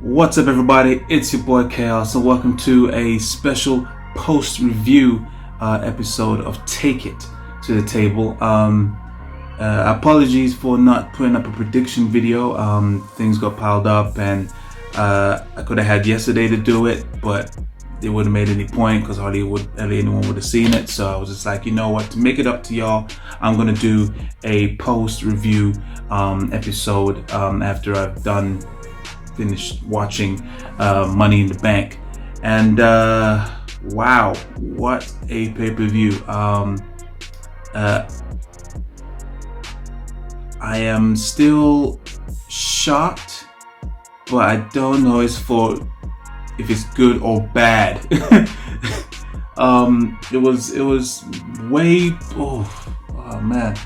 What's up, everybody? It's your boy Chaos, and welcome to a special post-review episode of Take It to the Table. Apologies for not putting up a prediction video. Things got piled up, and I could have had yesterday to do it, but it wouldn't have made any point because hardly anyone would have seen it. So I was just like, you know what? To make it up to y'all, I'm gonna do a post-review episode after I've finished watching Money in the Bank, and wow, what a pay-per-view. I am still shocked, but I don't know if it's good or bad. It was way oh man,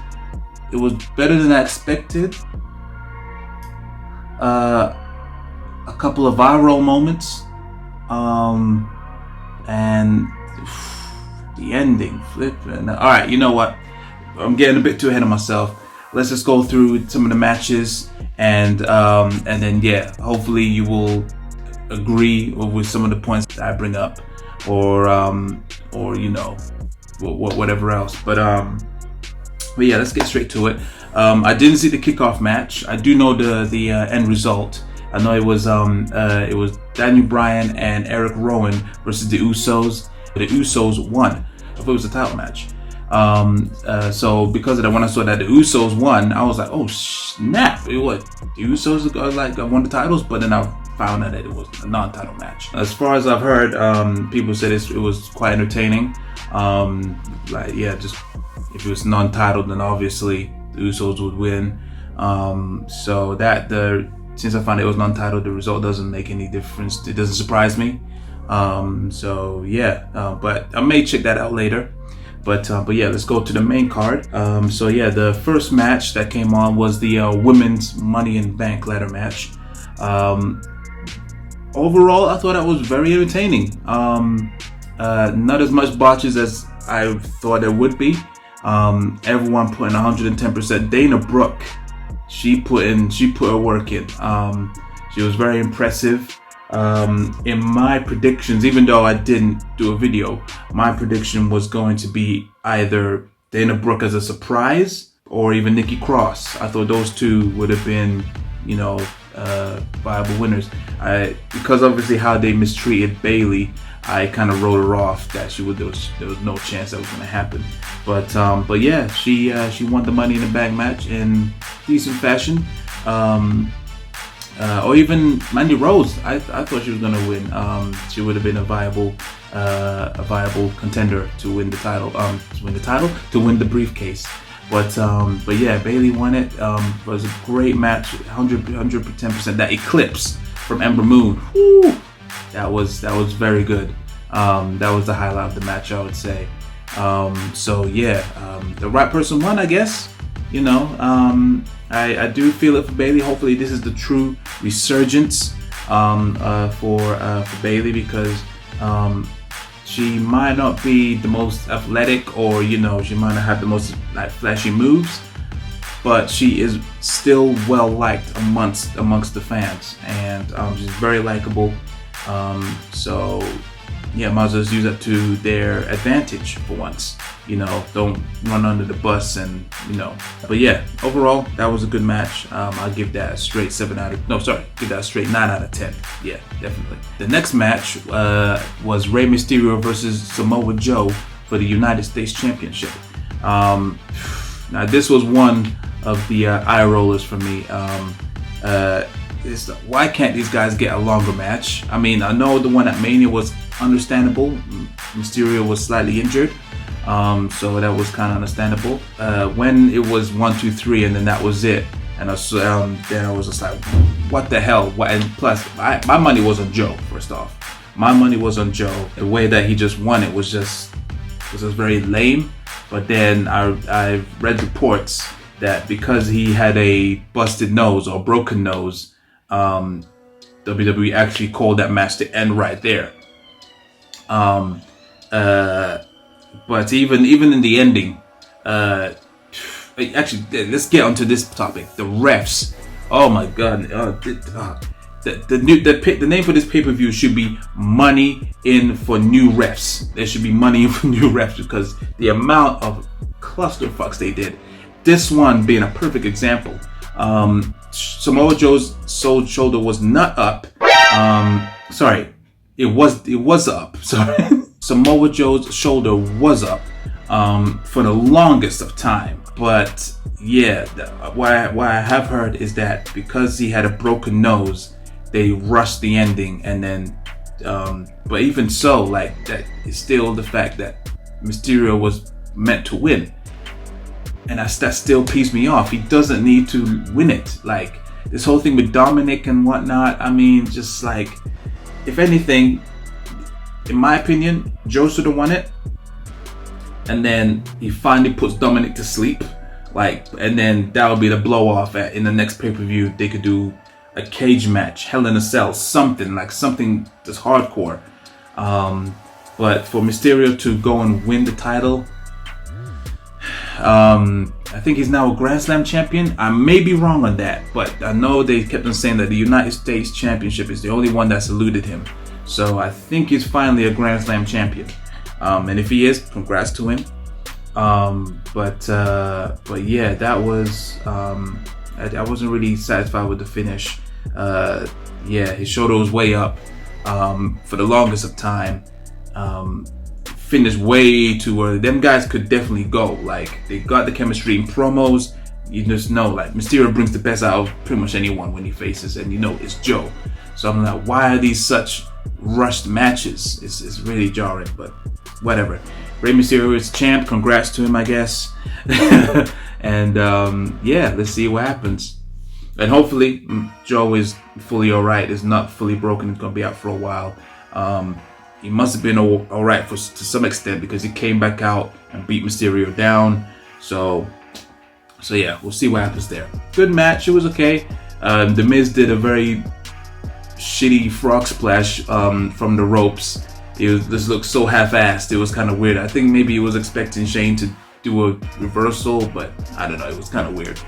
it was better than I expected. A couple of viral moments, and the ending flipping. All right, you know what? I'm getting a bit too ahead of myself. Let's just go through some of the matches, and then yeah, hopefully you will agree with some of the points that I bring up, or you know, whatever else. But yeah, let's get straight to it. I didn't see the kickoff match. I do know the end result. I know it was Daniel Bryan and Eric Rowan versus the Usos. The Usos won. I thought it was a title match. So because of that, when I saw that the Usos won, I was like, oh snap! The Usos won the titles, but then I found out that it was a non-title match. As far as I've heard, people said it was quite entertaining. Just if it was non-titled, then obviously the Usos would win. Since I found it was non-titled, the result doesn't make any difference. It doesn't surprise me. But I may check that out later. But yeah, let's go to the main card. The first match that came on was the women's Money in the Bank ladder match. Overall, I thought that was very entertaining. Not as much botches as I thought there would be. Everyone put in 110%. Dana Brooke, she put her work in. She was very impressive. In my predictions, even though I didn't do a video, my prediction was going to be either Dana Brooke as a surprise or even Nikki Cross. I thought those two would have been, viable winners. Because obviously how they mistreated Bayley, I kind of wrote her off that there was no chance that was going to happen. But yeah, she won the Money in the Bank match in decent fashion. Or even Mandy Rose, I thought she was going to win. She would have been a viable contender to win the title, to win the briefcase. But yeah, Bayley won it. It was a great match, 110%. That eclipse from Ember Moon, whoo, that was very good. That was the highlight of the match, I would say. The right person won, I guess. I do feel it for Bayley. Hopefully this is the true resurgence for Bayley, because she might not be the most athletic, or she might not have the most flashy moves, but she is still well liked amongst the fans, and she's very likable. Yeah, might as well use that to their advantage for once. Don't run under the bus, and But yeah, overall, that was a good match. I'll give that a straight 9 out of 10. Yeah, definitely. The next match was Rey Mysterio versus Samoa Joe for the United States Championship. Now this was one of the eye rollers for me. Why can't these guys get a longer match? I mean, I know the one at Mania was understandable. Mysterio was slightly injured, so that was kind of understandable. When it was 1, 2, 3, and then that was it, and then I was just like, what the hell? And plus, my money was on Joe. First off, my money was on Joe. The way that he just won it was just very lame. But then I read reports that because he had a busted nose or broken nose, WWE actually called that match to end right there. But even in the ending, actually, let's get onto this topic. The refs. Oh my God. the name for this pay-per-view should be Money in for New Refs. There should be Money in for New Refs, because the amount of clusterfucks they did. This one being a perfect example. Samoa Joe's shoulder was not up. Sorry, it was up. Sorry, Samoa Joe's shoulder was up for the longest of time. But yeah, what I have heard is that because he had a broken nose, they rushed the ending, and then. But even so, like, that is still the fact that Mysterio was meant to win. And that still pees me off. He doesn't need to win it. Like, this whole thing with Dominic and whatnot, I mean, just like, if anything, in my opinion, Joe should have won it. And then he finally puts Dominic to sleep. Like, and then that would be the blow off in the next pay-per-view. They could do a cage match, Hell in a Cell, something that's hardcore. But for Mysterio to go and win the title, I think he's now a Grand Slam champion. I may be wrong on that, but I know they kept on saying that the United States Championship is the only one that's eluded him. So I think he's finally a Grand Slam champion. And if he is, congrats to him. But yeah, that was I wasn't really satisfied with the finish. Yeah, his shoulder was way up for the longest of time. Finished way too early. Them guys could definitely go. Like, they got the chemistry in promos. You just know, like, Mysterio brings the best out of pretty much anyone when he faces, and you know it's Joe. So I'm like, why are these such rushed matches? It's really jarring, but whatever. Rey Mysterio is champ. Congrats to him, I guess. And yeah, let's see what happens. And hopefully Joe is fully alright. Is not fully broken. It's gonna be out for a while. He must have been alright to some extent, because he came back out and beat Mysterio down. So yeah, we'll see what happens there. Good match. It was okay. The Miz did a very shitty frog splash from the ropes. This looked so half-assed. It was kind of weird. I think maybe he was expecting Shane to do a reversal, but I don't know. It was kind of weird.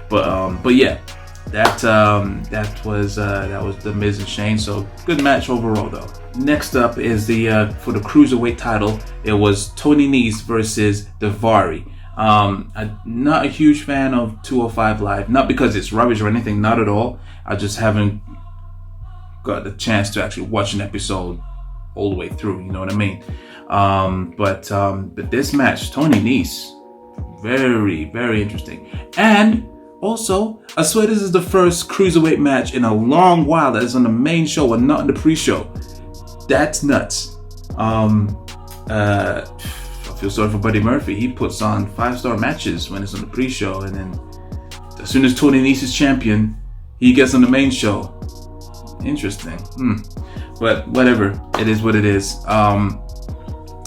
But yeah, that was the Miz and Shane. So good match overall, though. Next up is for the cruiserweight title. It was Tony Nese versus Daivari. I'm not a huge fan of 205 Live, not because it's rubbish or anything, not at all. I just haven't got the chance to actually watch an episode all the way through. You know what I mean? But this match, Tony Nese, very, very interesting. And also, I swear this is the first cruiserweight match in a long while that is on the main show and not in the pre-show. That's nuts. I feel sorry for Buddy Murphy. He puts on 5-star matches when it's on the pre-show, and then as soon as Tony Nese is champion, he gets on the main show. Interesting. But whatever. It is what it is. Yeah,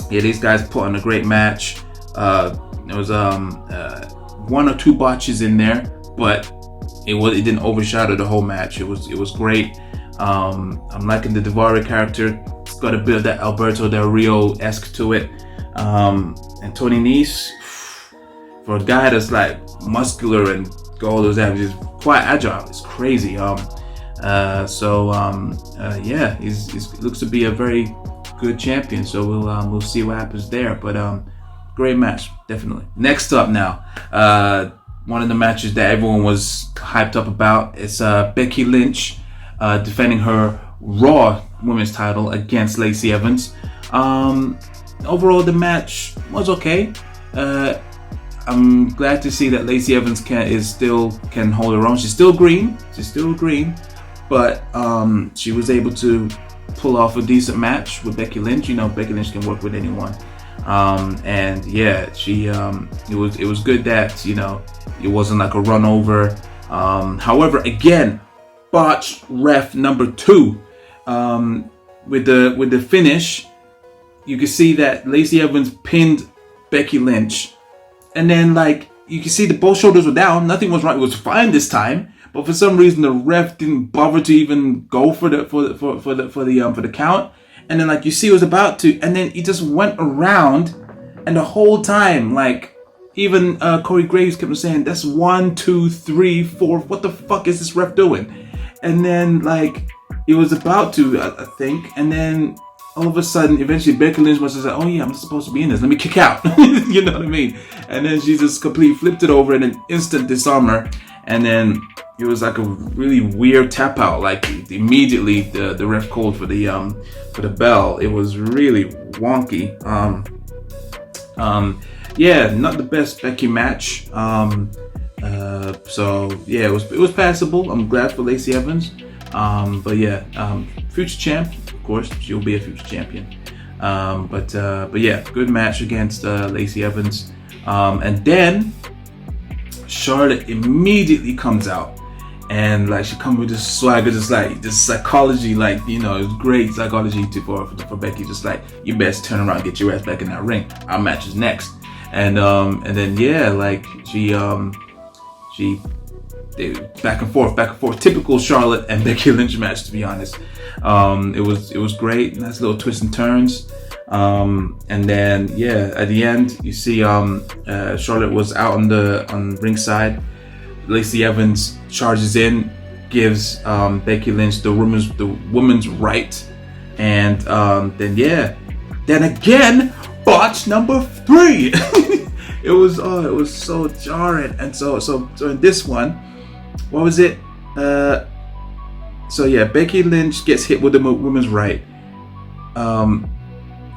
these guys put on a great match. There was 1 or 2 botches in there, but it didn't overshadow the whole match. It was great. I'm liking the Daivari character. It's got a bit of that Alberto Del Rio-esque to it. And Tony Nese, for a guy that's like muscular and got all those abs, is quite agile. It's crazy. Yeah, he looks to be a very good champion. So we'll see what happens there. But great match, definitely. Next up now, one of the matches that everyone was hyped up about is Becky Lynch defending her Raw Women's title against Lacey Evans. Overall, the match was okay. I'm glad to see that Lacey Evans can hold her own. She's still green, but she was able to pull off a decent match with Becky Lynch. You know, Becky Lynch can work with anyone. And yeah, it was good that, you know, it wasn't like a run over. However, again, botch ref number 2 with the finish. You can see that Lacey Evans pinned Becky Lynch, and then like you can see that both shoulders were down. Nothing was wrong. It was fine this time, but for some reason the ref didn't bother to even go for the count. And then like you see it was about to, and then he just went around, and the whole time like even Corey Graves kept saying, "That's 1, 2, 3, 4. What the fuck is this ref doing?" And then like He was about to, I think, and then all of a sudden, eventually Becky Lynch was just like, oh yeah, I'm supposed to be in this. Let me kick out. You know what I mean? And then she just completely flipped it over in an instant disarmer. And then it was like a really weird tap out. Like immediately the ref called for the bell. It was really wonky. Yeah, not the best Becky match. So yeah, it was passable. I'm glad for Lacey Evans. But yeah, future champ. Of course, she'll be a future champion. But yeah, good match against Lacey Evans. And then Charlotte immediately comes out, and like she comes with this swagger, just like this psychology, like it's great psychology for Becky. Just like, you best turn around and get your ass back in that ring. Our match is next. And then yeah, like they back and forth. Typical Charlotte and Becky Lynch match, to be honest. It was great. Nice little twists and turns. And then yeah, at the end you see Charlotte was out on ringside. Lacey Evans charges in, gives Becky Lynch the woman's right, and then again botch number 3. It was so jarring. And so in this one, what was it? So yeah, Becky Lynch gets hit with the woman's right.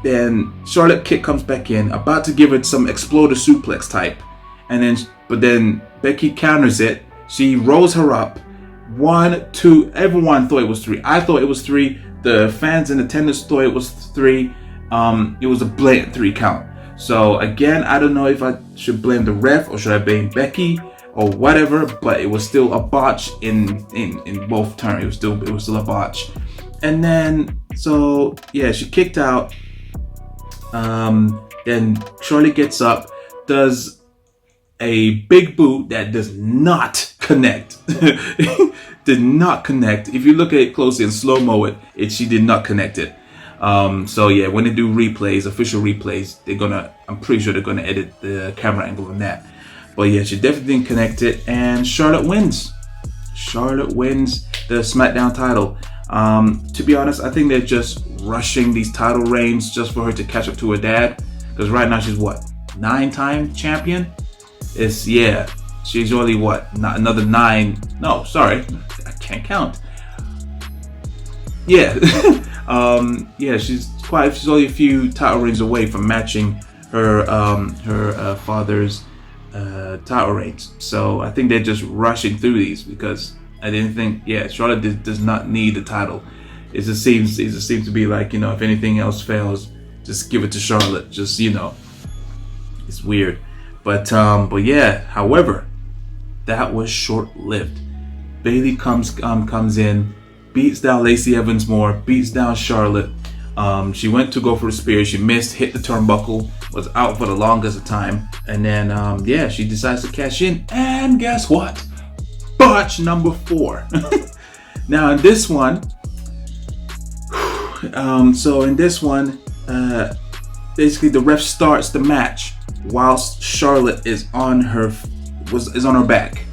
Then Charlotte comes back in, about to give it some exploder suplex type, but then Becky counters it. She rolls her up. 1, 2. Everyone thought it was 3. I thought it was 3. The fans in attendance thought it was 3. It was a blatant 3 count. So again, I don't know if I should blame the ref or should I blame Becky or whatever, but it was still a botch in both terms. It was still a botch. And then so yeah, she kicked out. Then Charlotte gets up, does a big boot that does not connect. Did not connect. If you look at it closely and slow-mo she did not connect it. So yeah, when they do replays, official replays, I'm pretty sure they're gonna edit the camera angle on that. But yeah, she definitely didn't connect it, and Charlotte wins. Charlotte wins the SmackDown title. To be honest, I think they're just rushing these title reigns just for her to catch up to her dad. Because right now she's what? 9-time champion? She's only what? Not another 9. No, sorry, I can't count. Yeah. Yeah, she's only a few title reigns away from matching her father's title reigns. So I think they're just rushing through these because I didn't think, Charlotte does not need the title. It just seems to be like, if anything else fails, just give it to Charlotte. Just, it's weird. But yeah, however, that was short-lived. Bayley comes in, beats down Lacey Evans more, beats down Charlotte. She went to go for a spear, she missed, hit the turnbuckle, was out for the longest of time, and then she decides to cash in, and guess what? Botch number 4. Now in this one, basically the ref starts the match whilst Charlotte is on her back.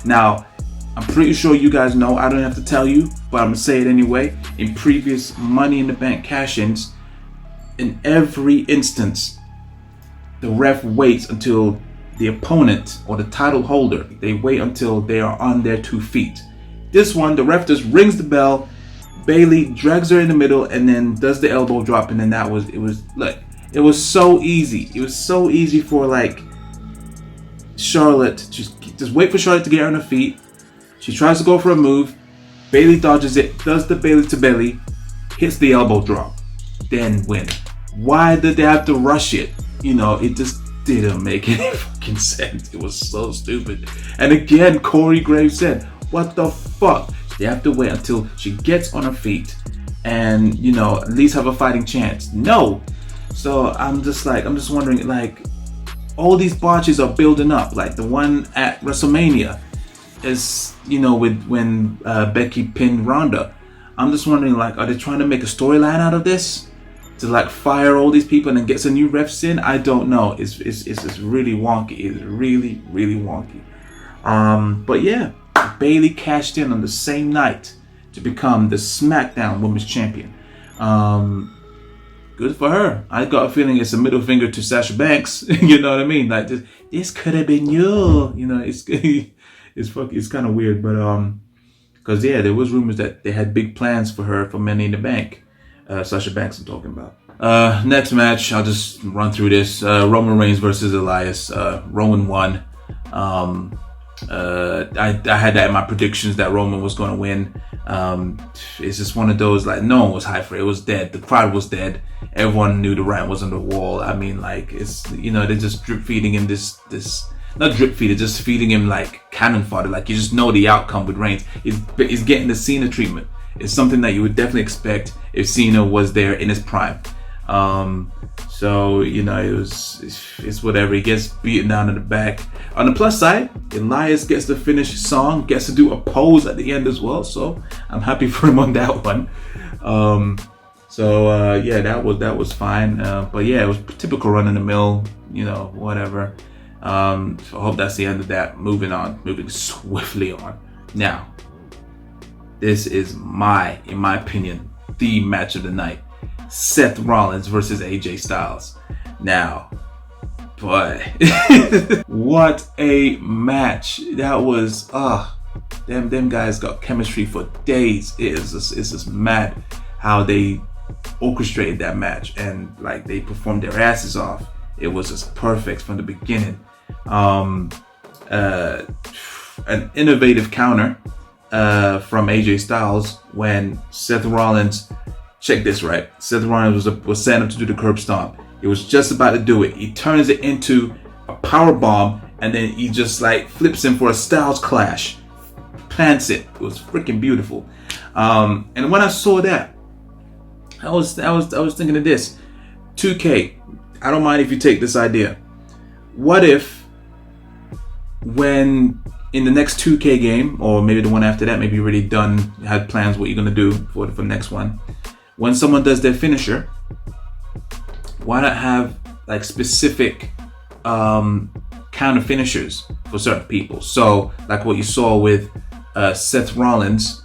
Now, I'm pretty sure you guys know, I don't have to tell you, but I'm gonna say it anyway. In previous Money in the Bank cash-ins, in every instance, the ref waits until the opponent or the title holder, they wait until they are on their 2 feet. This one, the ref just rings the bell, Bayley drags her in the middle and then does the elbow drop, and then it was so easy. It was so easy for like Charlotte, just wait for Charlotte to get her on her feet. She tries to go for a move, Bayley dodges it, does the Bayley to belly, hits the elbow drop, then win. Why did they have to rush it? It just didn't make any fucking sense. It was so stupid. And again, Corey Graves said, what the fuck? They have to wait until she gets on her feet and, at least have a fighting chance. No. So I'm just wondering, like, all these botches are building up. Like the one at WrestleMania is, when Becky pinned Ronda. I'm just wondering, like, are they trying to make a storyline out of this? To like fire all these people and then get some new refs in? I don't know. It's really wonky. It's really, really wonky. But yeah, Bayley cashed in on the same night to become the SmackDown Women's Champion. Good for her. I got a feeling it's a middle finger to Sasha Banks. You know what I mean? Like this could have been you. You know, it's kind of weird, but because yeah, there was rumors that they had big plans for her for Money in the Bank. Sasha Banks, I'm talking about. Next match, I'll just run through this. Roman Reigns versus Elias. Roman won. I had that in my predictions that Roman was going to win. It's just one of those, like, no one was hyped for it. It was dead. The crowd was dead. Everyone knew the writing was on the wall. I mean, like, it's, you know, they're just drip feeding him this not drip feeding, just feeding him like cannon fodder. Like, you just know the outcome with Reigns. He's getting the Cena treatment. It's something that you would definitely expect if Cena was there in his prime. So, you know, it's whatever. He gets beaten down in the back. On the plus side, Elias gets to finish his song, gets to do a pose at the end as well. So I'm happy for him on that one. Yeah, that was fine. But yeah, it was typical run in the mill, you know, whatever. So I hope that's the end of that. Moving swiftly on. Now, this is in my opinion, the match of the night. Seth Rollins versus AJ Styles. Now, boy, what a match. That was, them guys got chemistry for days. It's just mad how they orchestrated that match, and like they performed their asses off. It was just perfect from the beginning. An innovative counter from AJ Styles when Seth Rollins, check this right, Seth Rollins was setting up to do the curb stomp. He was just about to do it. He turns it into a power bomb, and then he just like flips him for a Styles clash, plants it. It was freaking beautiful. And when I saw that, I was thinking of this. 2K, I don't mind if you take this idea. What if when in the next 2K game, or maybe the one after that, maybe you already had plans what you're gonna do for the next one, when someone does their finisher, why not have like specific counter finishers for certain people? So like what you saw with Seth Rollins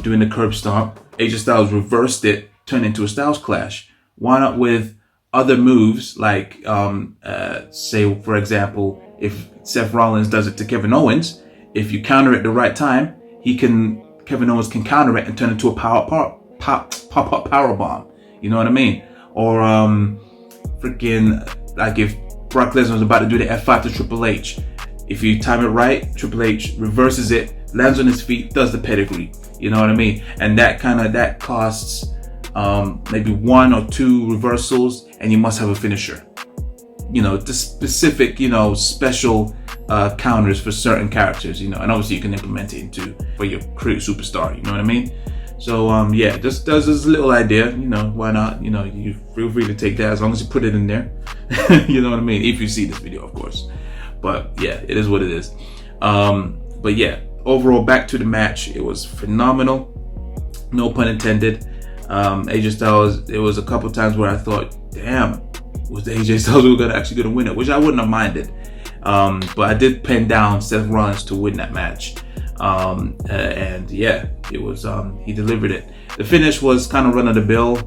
doing the curb stomp, AJ Styles reversed it, turned into a Styles clash. Why not with other moves, like say for example, if Seth Rollins does it to Kevin Owens, if you counter it the right time, Kevin Owens can counter it and turn it into a pop-up power bomb. You know what I mean? Or freaking like if Brock Lesnar was about to do the F5 to Triple H, if you time it right, Triple H reverses it, lands on his feet, does the pedigree. You know what I mean? And that costs maybe 1 or 2 reversals, and you must have a finisher. You know, the specific, you know, special counters for certain characters, you know, and obviously you can implement it for your create superstar, you know what I mean? So yeah, just does this little idea, you know, why not? You know, you feel free to take that as long as you put it in there. You know what I mean? If you see this video, of course. But yeah, it is what it is. But yeah, overall, back to the match, it was phenomenal. No pun intended. AJ Styles, it was a couple times where I thought, damn, was the AJ Styles who was actually gonna win it, which I wouldn't have minded. But I did pin down Seth Rollins to win that match. And yeah, it was he delivered it. The finish was kind of run of the mill,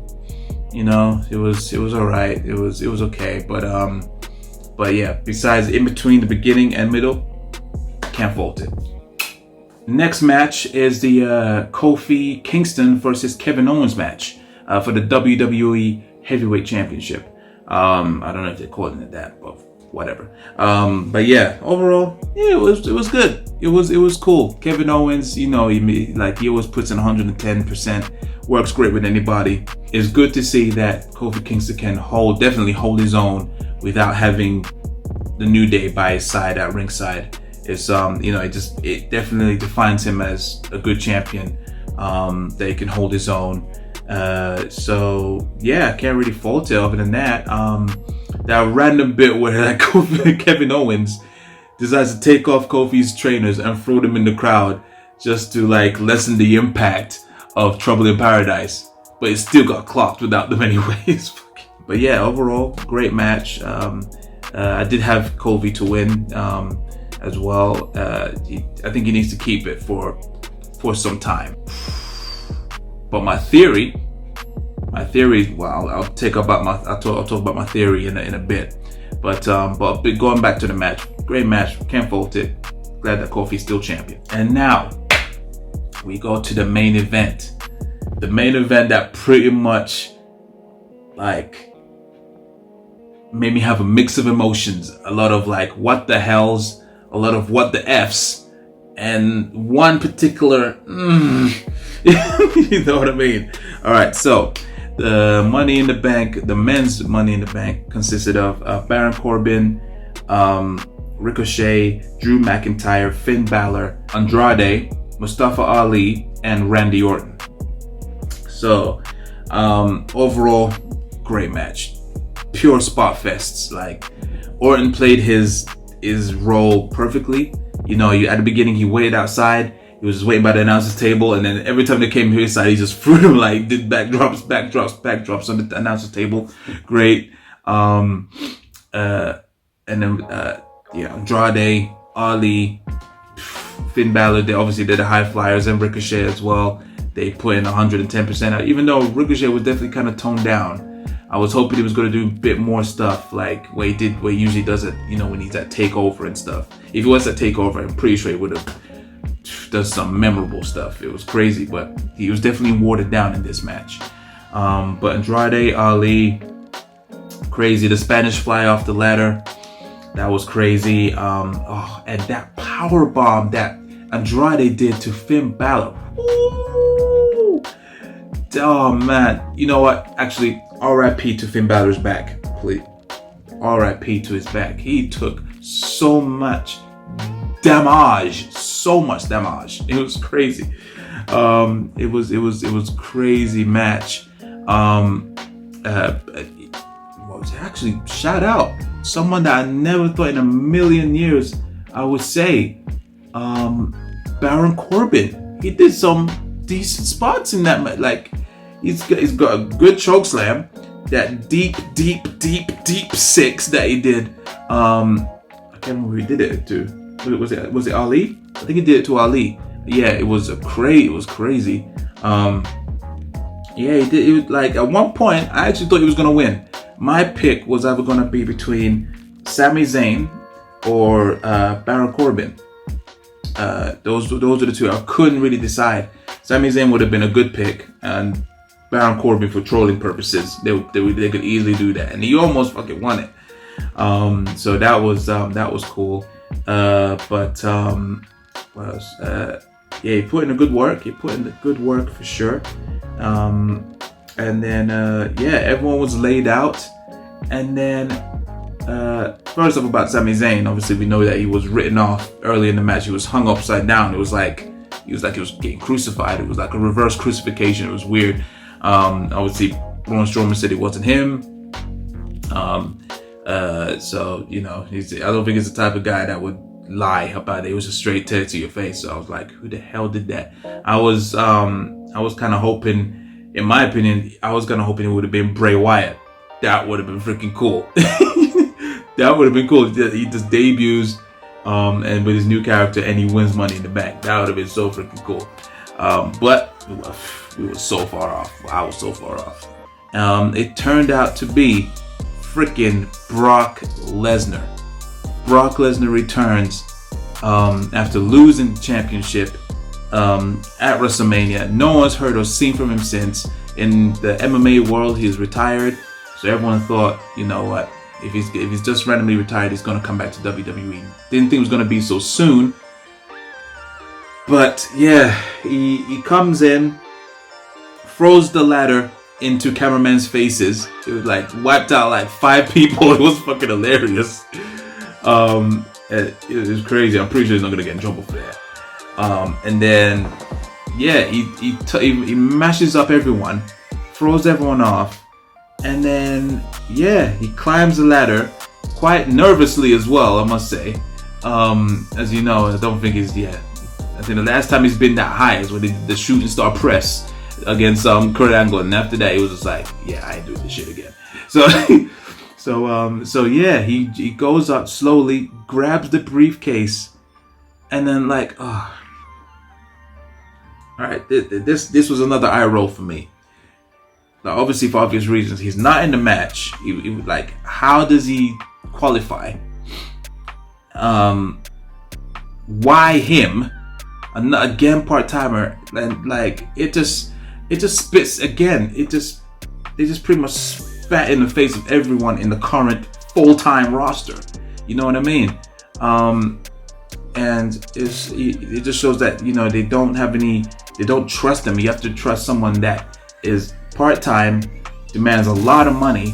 you know. It was all right. It was okay. But yeah, besides in between the beginning and middle, can't fault it. Next match is the Kofi Kingston versus Kevin Owens match for the WWE Heavyweight Championship. I don't know if they're calling it that, but whatever. But yeah, overall, yeah, it was good. It was cool. Kevin Owens, you know, he always puts in 110%. Works great with anybody. It's good to see that Kofi Kingston can definitely hold his own without having the New Day by his side at ringside. It's you know, it definitely defines him as a good champion that he can hold his own. So yeah, I can't really fault it. Other than that, that random bit where like Kevin Owens decides to take off Kofi's trainers and throw them in the crowd just to like lessen the impact of Trouble in Paradise, but it still got clocked without them anyways. But yeah, overall, great match. I did have Kofi to win as well. I think he needs to keep it for some time. But my theory. Well, I'll talk about my theory in a bit. But going back to the match, great match. Can't fault it. Glad that Kofi's still champion. And now we go to the main event. The main event that pretty much like made me have a mix of emotions. A lot of like what the hells, a lot of what the F's, and one particular you know what I mean? Alright, so the Money in the Bank, the men's Money in the Bank consisted of Baron Corbin, Ricochet, Drew McIntyre, Finn Balor, Andrade, Mustafa Ali, and Randy Orton. So overall, great match. Pure spot fests. Like Orton played his role perfectly. You know, at the beginning he waited outside. He was just waiting by the announcer's table, and then every time they came to his side, he just threw them like did backdrops on the announcer's table. Great. And then Andrade, Ali, Finn Balor, they obviously did the high flyers, and Ricochet as well. They put in 110% out, even though Ricochet was definitely kind of toned down. I was hoping he was going to do a bit more stuff like what he usually does it, you know, when he's at TakeOver and stuff. If he was at TakeOver, I'm pretty sure he would have done some memorable stuff. It was crazy, but he was definitely watered down in this match. But Andrade, Ali, crazy. The Spanish fly off the ladder, that was crazy. And that power bomb that Andrade did to Finn Balor. Ooh. Oh man, you know what? Actually, R.I.P. to Finn Balor's back, please. R.I.P. to his back. He took so much damage. It was crazy. It was crazy match. What was it? Actually, shout out someone that I never thought in a million years I would say. Baron Corbin. He did some decent spots in that match. Like he's got a good choke slam. That deep six that he did. I can't remember who he did it to. Was it Ali? I think he did it to Ali. Yeah, it was crazy. Yeah, he did. It was like at one point I actually thought he was gonna win. My pick was either gonna be between Sami Zayn or Baron Corbin. Those are the two. I couldn't really decide. Sami Zayn would have been a good pick, and Baron Corbin for trolling purposes. They could easily do that, and he almost fucking won it. So that was cool. What else? Yeah, he put in a good work. For sure. And then everyone was laid out, and then first off about Sami Zayn, obviously we know that he was written off early in the match. He was hung upside down. It was like he was getting crucified. It was like a reverse crucifixion. It was weird. Obviously Braun Strowman said it wasn't him. So you know, I don't think he's the type of guy that would lie about it. It was a straight text to your face. So I was like, who the hell did that? I was kind of hoping, in my opinion, hoping it would have been Bray Wyatt. That would have been freaking cool. That would have been cool. He just debuts and with his new character, and he wins Money in the Bank. That would have been so freaking cool. But we were so far off. I was so far off. It turned out to be freaking Brock Lesnar. Brock Lesnar returns after losing the championship at WrestleMania. No one's heard or seen from him since. In the MMA world, he's retired. So everyone thought, you know what? If he's just randomly retired, he's gonna come back to WWE. Didn't think it was gonna be so soon. But yeah, he comes in, throws the ladder into cameramen's faces. It was like wiped out like 5 people. It was fucking hilarious. It was crazy. I'm pretty sure he's not gonna get in trouble for that. And then yeah, he mashes up everyone, throws everyone off. And then, yeah, he climbs the ladder quite nervously as well, I must say. As you know, I don't think he's, I think the last time he's been that high is when they did the shooting star press against Kurt Angle. And after that, he was just like, yeah, I ain't doing this shit again. So yeah, he goes up slowly, grabs the briefcase, and then like, All right, this was another eye roll for me. Now, obviously, for obvious reasons, he's not in the match. He like, how does he qualify? Why him? Again, part timer, and like it just spits again. They just pretty much spat in the face of everyone in the current full-time roster. You know what I mean? And it just shows that, you know, they don't trust them. You have to trust someone that is part-time, demands a lot of money,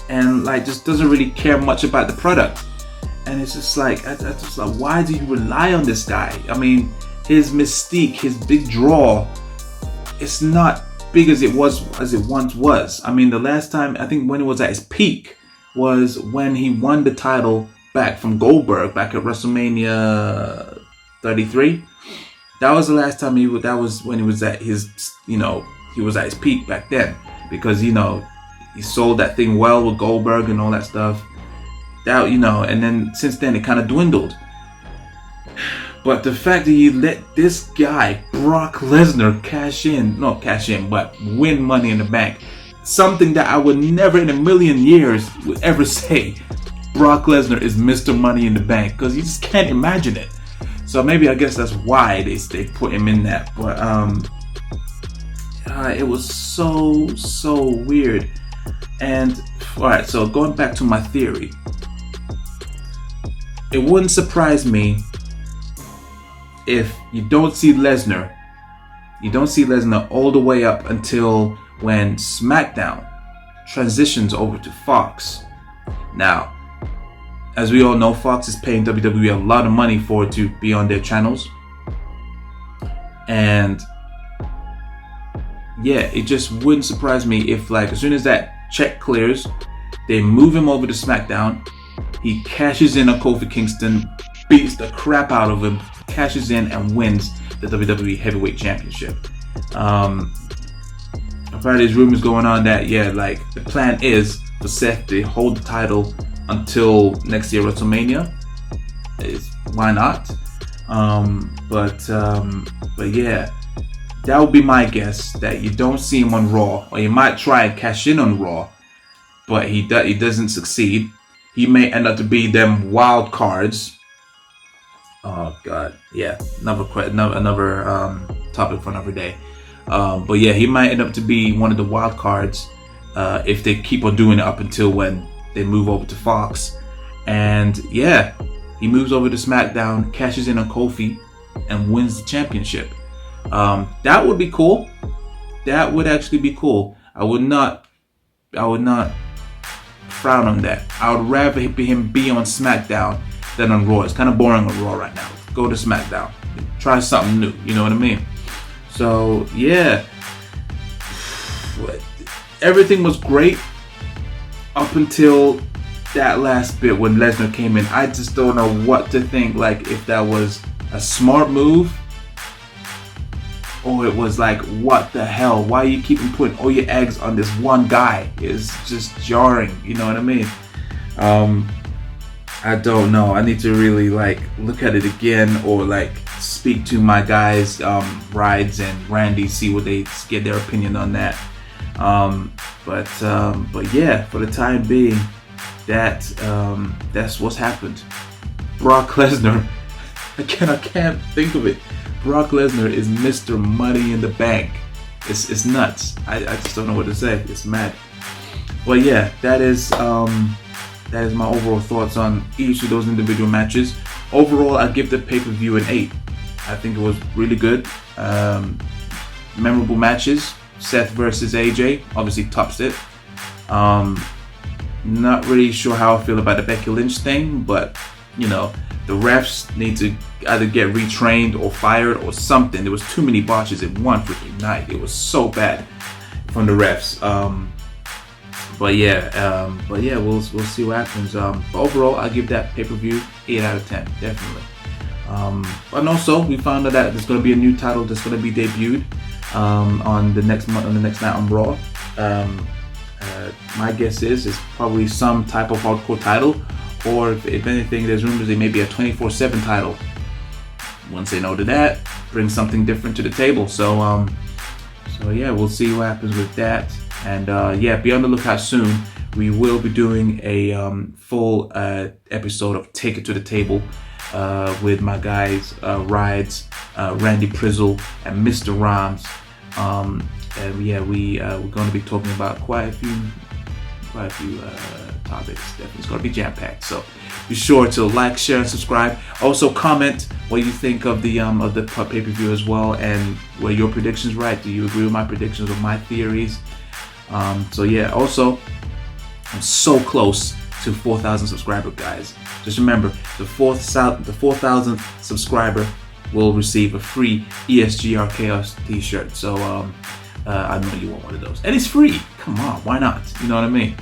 and like just doesn't really care much about the product. And it's just like, why do you rely on this guy? I mean, his mystique, his big draw, it's not big as it once was. I mean, the last time, I think when it was at his peak was when he won the title back from Goldberg back at WrestleMania 33. That was the last time that was when he was at his, you know, he was at his peak back then, because, you know, he sold that thing well with Goldberg and all that stuff. That, you know, and then since then it kind of dwindled. But the fact that you let this guy, Brock Lesnar, but win Money in the Bank, something that I would never in a million years would ever say Brock Lesnar is Mr. Money in the Bank, because you just can't imagine it. So maybe, I guess that's why they put him in that. But it was so weird. And alright, so going back to my theory, it wouldn't surprise me if you don't see Lesnar all the way up until when SmackDown transitions over to Fox. Now, as we all know, Fox is paying WWE a lot of money for it to be on their channels. And yeah, it just wouldn't surprise me if, like, as soon as that check clears, they move him over to SmackDown. He cashes in on Kofi Kingston, beats the crap out of him, cashes in and wins the WWE Heavyweight Championship. I've heard there's rumors going on that, yeah, like the plan is for Seth to hold the title until next year WrestleMania. Why not? But yeah, that would be my guess, that you don't see him on Raw, or you might try and cash in on Raw, but he doesn't succeed. He may end up to be them wild cards. Oh God, yeah, another topic for another day. But yeah, he might end up to be one of the wild cards if they keep on doing it up until when they move over to Fox. And yeah, he moves over to SmackDown, cashes in on Kofi, and wins the championship. That would be cool. That would actually be cool. I would not frown on that. I would rather him be on SmackDown than on Raw. It's kind of boring on Raw right now. Go to SmackDown. Try something new. You know what I mean? So yeah, everything was great up until that last bit when Lesnar came in. I just don't know what to think. Like, if that was a smart move, or it was like, what the hell? Why are you keeping putting all your eggs on this one guy? It's just jarring. You know what I mean? I don't know. I need to really like look at it again, or like speak to my guys, Rides and Randy, see what they get their opinion on that. But yeah, for the time being, that's what's happened. Brock Lesnar, I can't think of it. Brock Lesnar is Mr. Money in the Bank. It's nuts. I just don't know what to say. It's mad. Well, yeah, that is my overall thoughts on each of those individual matches. Overall, I give the pay-per-view an 8. I think it was really good. Memorable matches. Seth versus AJ obviously tops it. Not really sure how I feel about the Becky Lynch thing, but you know, the refs need to either get retrained or fired or something. There was too many botches in one freaking night. It was so bad from the refs. But yeah, we'll see what happens. But overall, I give that pay-per-view 8 out of 10, definitely. And also, we found out that there's going to be a new title that's going to be debuted on the next night on Raw. My guess is it's probably some type of hardcore title, or if anything, there's rumors it may be a 24/7 title. wouldn't say no to that. Bring something different to the table. So yeah, we'll see what happens with that. And yeah, be on the lookout soon. We will be doing a full episode of Take It to the Table with my guys Rides, Randy Prizzle, and Mr. Rhymes. And yeah, we're going to be talking about quite a few topics. Definitely, it's going to be jam-packed. So be sure to like, share, and subscribe. Also, comment what you think of the pay-per-view as well, and were your predictions right? Do you agree with my predictions or my theories? So yeah. Also, I'm so close to 4,000 subscribers, guys. Just remember, the 4,000th subscriber will receive a free ESGR Chaos t-shirt. So I know you want one of those. And it's free. Come on, why not? You know what I mean?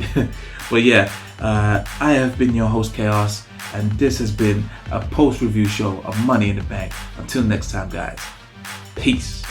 But yeah, I have been your host, Chaos, and this has been a post-review show of Money in the Bank. Until next time, guys. Peace.